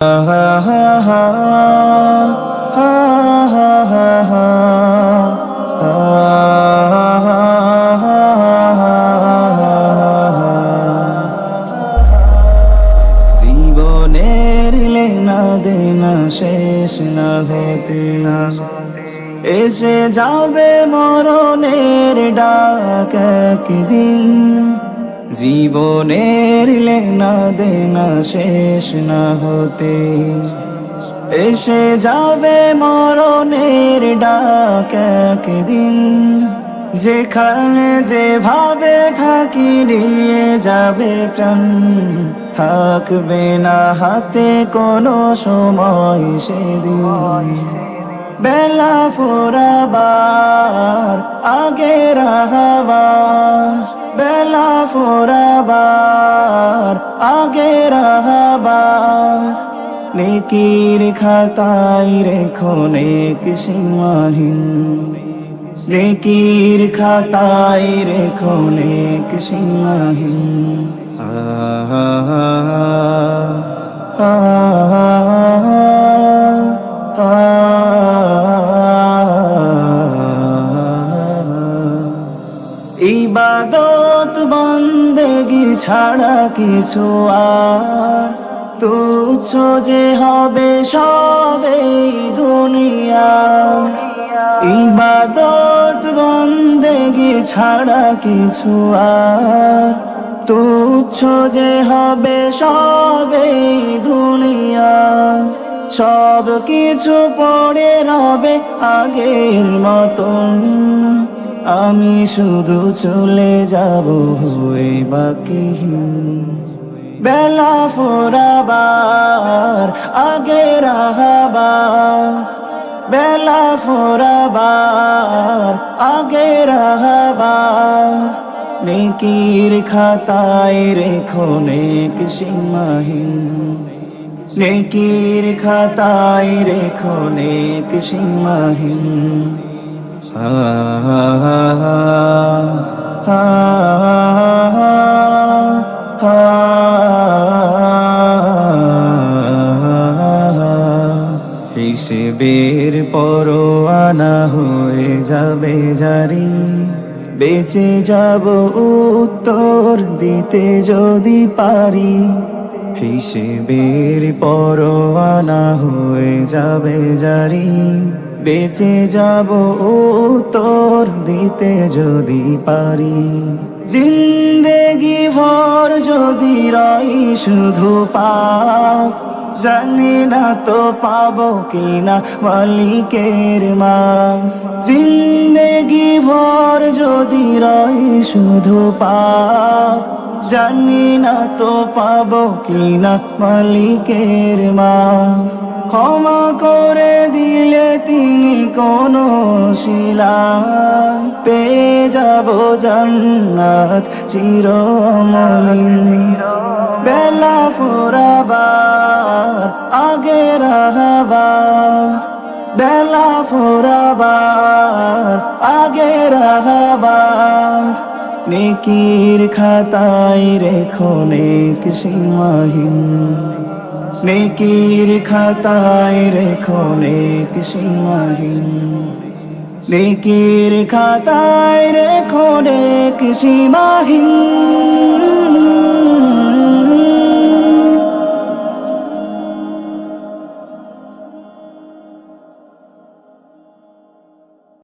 জীবনের লেনা দেনা শেষ না হতে এসে যাবে মরণের ডাক একদিন। জীবনের লেনা দেনা শেষ না হতে এসে যাবে মরণের ডাক একদিন। যেখানে যেভাবে থাকি নিয়ে যাবে প্রাণ, থাকবে না হাতে কোনো সময় সেদিন। বেলা ফোরাবার আগে রাহাবার, বেলা ফোরাবার আগে রাহাবার। নেকির খাতায় রেখো নেক সীমাহীন, নেকির খাতায় রেখো নেক সীমাহীন। ইবাদত বন্দেগি ছাড়া কিছু আর তুচ্ছ যে হবে সবে দুনিয়া। ইবাদত বন্দেগি ছাড়া কিছু আর তুচ্ছ যে হবে সবে দুনিয়া। সব কিছু পড়ে রবে আগের মতন, আমি শুধু চলে যাব হয়ে বাকিহীন। বেলা ফোরাবার আগে রাহাবার, বেলা ফোরাবার আগে রাহাবার। নেকির খাতায় রেখো নেক সীমাহীন, নেকির খাতায় রেখো নেক সীমাহীন। হিসেবের পরোয়ানা হয়ে যাবে জারি, বেঁচে যাব উত্তর দিতে যদি পারি। হিসেবের পরোয়ানা হয়ে যাবে জারি, বেঁচে যাব উত্তর দিতে যদি পারি। জিন্দেগি ভর যদি রই শুধু পাপ, জানি না তো পাবো কিনা মালিকের মাপ। জিন্দেগি ভর যদি রই শুধু পাপ, জানি না তো পাবো কিনা মালিকের মাপ। ক্ষমা করে দিলে তিনি কোনো শিলায়, পেয়ে যাব জান্নাত চিরমলিন। বেলা ফোরাবার আগে রাহাবার, বেলা ফোরাবার আগে রাহাবার। নেকির খাতায় রেখো নেক সীমাহীন, নেকির খাতায় রেখো নেক সীমাহীন। নেকির খাতায় রেখো নেক সীমাহীন।